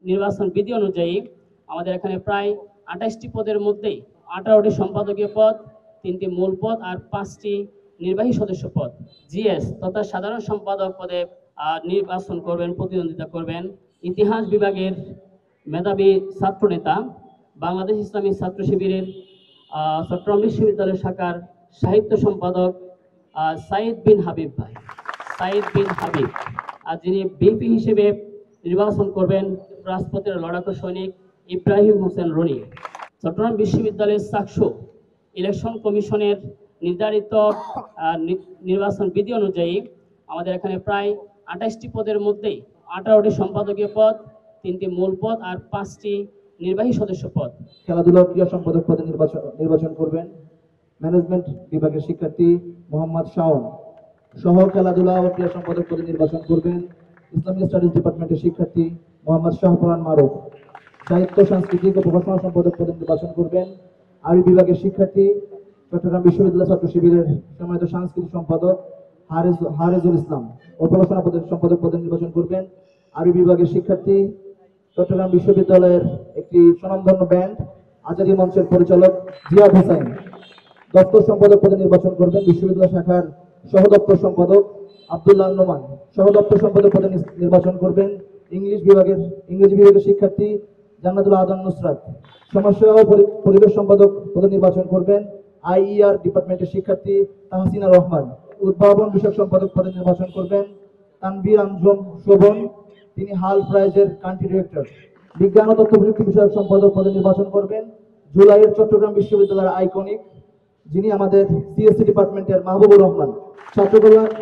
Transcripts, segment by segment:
নির্বাচন বিধি অনুযায়ী আমাদের এখানে প্রায় ২৮টি পদের মধ্যেই ১৮টি সম্পাদকীয় পদ, ৩টি মূল পদ আর 5টি নির্বাহী সদস্য পদ, জিএস তথা সাধারণ সম্পাদক পদে নির্বাচন করবেন, প্রতিদ্বন্দ্বিতা করবেন ইতিহাস বিভাগের মেধাবী ছাত্রনেতা, বাংলাদেশ ইসলামী ছাত্র শিবিরের চট্টগ্রাম বিশ্ববিদ্যালয় শাখার সাহিত্য সম্পাদক সাইদ বিন হাবিব ভাই, সাইদ বিন হাবিব। আর যিনি বিপি হিসেবে নির্বাচন করবেন রাজপথের লড়াকু সৈনিক ইব্রাহিম হোসেন রনি। চট্টগ্রাম বিশ্ববিদ্যালয়ের চাকসু ইলেকশন কমিশনের নির্ধারিত নির্বাচন বিধি অনুযায়ী আমাদের এখানে প্রায় ২৮টি পদের মধ্যেই ১৮টি সম্পাদকীয় পদ, ৩টি মূল পদ আর 5টি নির্বাহী সদস্য পদ। খেলাধুলা ক্রীড়া সম্পাদক পদে নির্বাচন করবেন ম্যানেজমেন্ট বিভাগের শিক্ষার্থী মোহাম্মদ শাওন। সহ খেলাধুলা ও ক্রীড়া সম্পাদক পদে নির্বাচন করবেন ইসলামিক স্টাডিজ ডিপার্টমেন্টের শিক্ষার্থী মোহাম্মদ শাহপুরান মারুফ। সাহিত্য সাংস্কৃতিক ও প্রকাশনা সম্পাদক পদে নির্বাচন করবেন আরবি বিভাগের শিক্ষার্থী চট্টগ্রাম বিশ্ববিদ্যালয় ছাত্র শিবিরের সম্মানিত সাংস্কৃতিক সম্পাদক হারেজুল ইসলাম। ও প্রকাশনা সম্পাদক পদে নির্বাচন করবেন আরবি বিভাগের শিক্ষার্থী চট্টগ্রাম বিশ্ববিদ্যালয়ের একটি স্বনামধন্য ব্যান্ড আজাদী মঞ্চের পরিচালক জিয়াদ হোসেন। দপ্তর সম্পাদক পদে নির্বাচন করবেন বিশ্ববিদ্যালয় শাখার সহ দপ্তর সম্পাদক আব্দুল্লাহ নোমান। সহ দপ্তর সম্পাদক পদে নির্বাচন করবেন ইংরেজি বিভাগের শিক্ষার্থী জান্নাতুল আদম নুসরাত। সমাজসেবা ও পরিবেশ সম্পাদক পদে নির্বাচন করবেন আইইআর ডিপার্টমেন্টের শিক্ষার্থী তাহসিনা রহমান। উদ্ভাবন বিষয়ক সম্পাদক পদে নির্বাচন করবেন তানভীর আঞ্জুম শোভন, তিনি হাল প্রাইজের কান্ট্রি ডিরেক্টর। বিজ্ঞান ও তথ্য প্রযুক্তি বিষয়ক সম্পাদক পদে নির্বাচন করবেন জুলাইয়ের চট্টগ্রাম বিশ্ববিদ্যালয়ের আইকনিক, যিনি আমাদের সিএসসি ডিপার্টমেন্টের মাহবুবুর রহমান।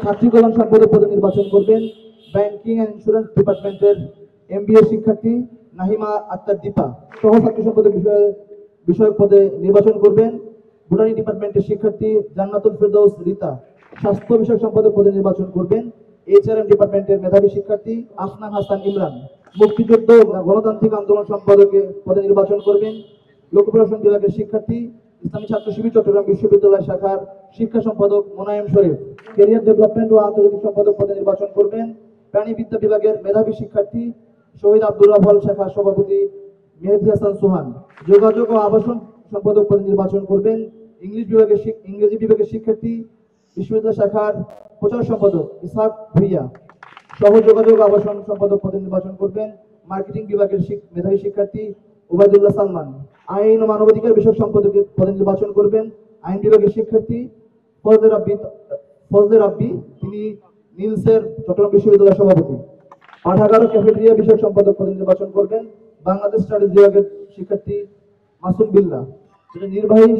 ছাত্রী কল্যাণ সম্পাদক পদে নির্বাচন করবেন ব্যাংকিং অ্যান্ড ইন্স্যুরেন্স ডিপার্টমেন্টের এমবিএ শিক্ষার্থী নাহিমা আক্তার দীপা। সহ ছাত্রী সম্পাদক বিষয়ক পদে নির্বাচন করবেন বোটানি ডিপার্টমেন্টের শিক্ষার্থী জান্নাতুল ফেরদৌস রিতা। স্বাস্থ্য বিষয়ক সম্পাদক পদে নির্বাচন করবেন এইচআরএম ডিপার্টমেন্টের মেধাবী শিক্ষার্থী আফনান হাসান ইমরান। মুক্তিযুদ্ধ গণতান্ত্রিক আন্দোলন সম্পাদকের পদে নির্বাচন করবেন লোক প্রশাসন বিভাগের শিক্ষার্থী ইসলামী ছাত্র শিবির চট্টগ্রাম বিশ্ববিদ্যালয় শাখার শিক্ষা সম্পাদক মোনায়েম শরীফ। ক্যারিয়ার ডেভেলপমেন্ট ও আন্তর্জাতিক সম্পাদক পদে নির্বাচন করবেন প্রাণীবিদ্যা বিভাগের মেধাবী শিক্ষার্থী শহীদ আব্দুর রাফাল শাখার সভাপতি মেহেদী হাসান সোহান। যোগাযোগ ও আবাসন সম্পাদক পদে নির্বাচন করবেন ইংরেজি বিভাগের শিক্ষার্থী বিশ্ববিদ্যালয় শাখার প্রচার সম্পাদক ইসহাক ভুইয়া। সহ যোগাযোগ আবাসন সম্পাদক পদে নির্বাচন করবেন মার্কেটিং বিভাগের মেধাবী শিক্ষার্থী ওবায়দুল্লাহ সালমান। আইন ও মানবাধিকার বিষয়ক সম্পাদক পদে নির্বাচন করবেন আইন বিভাগের শিক্ষার্থী ফজলে রাব্বি, তিনি নিলসের চট্টগ্রাম বিশ্ববিদ্যালয়ের সভাপতি। পাঠাগার ও ক্যাফেটেরিয়া বিষয়ক সম্পাদক পদে নির্বাচন করবেন বাংলাদেশ স্টাডিজ বিভাগের শিক্ষার্থী মাসুম বিল্লাহ। যেটা নির্বাহী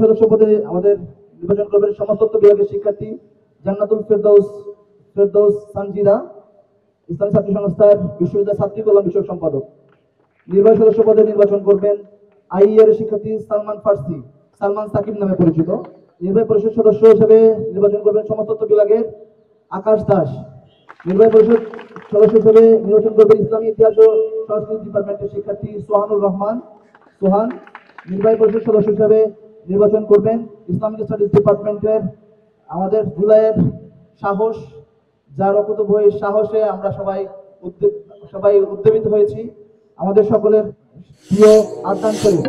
সদস্য পদে আমাদের নির্বাচন করবেন সমাজতত্ত্ব বিভাগের শিক্ষার্থী জান্নাতুল ফেরদৌস সানজিদা, ইসলামী ছাত্র সংস্থার বিশ্ববিদ্যালয় ছাত্রী কল্যাণ বিষয়ক সম্পাদক। নির্বাহী সদস্য পদে নির্বাচন করবেন আইইআর শিক্ষার্থী সালমান সাকিব নামে পরিচিত। নির্বাহী পরিষদ সদস্য হিসেবে নির্বাচন করবেন সমাজতত্ত্ব বিভাগের আকাশ দাস। নির্বাহী পরিষদ সদস্য হিসেবে নির্বাচন করবেন ইসলামী ইতিহাস ও সংস্কৃতি ডিপার্টমেন্টের শিক্ষার্থী সোহানুর রহমান সোহান। নির্বাহী পরিষদ সদস্য হিসেবে নির্বাচন করবেন ইসলামিক স্টাডিজ ডিপার্টমেন্টের আমাদের জুলাইয়ের সাহস, যার অকুতোভয় সাহসে আমরা সবাই উদ্যমিত হয়েছি, আমাদের সকলের প্রিয় আদনান শরীফ।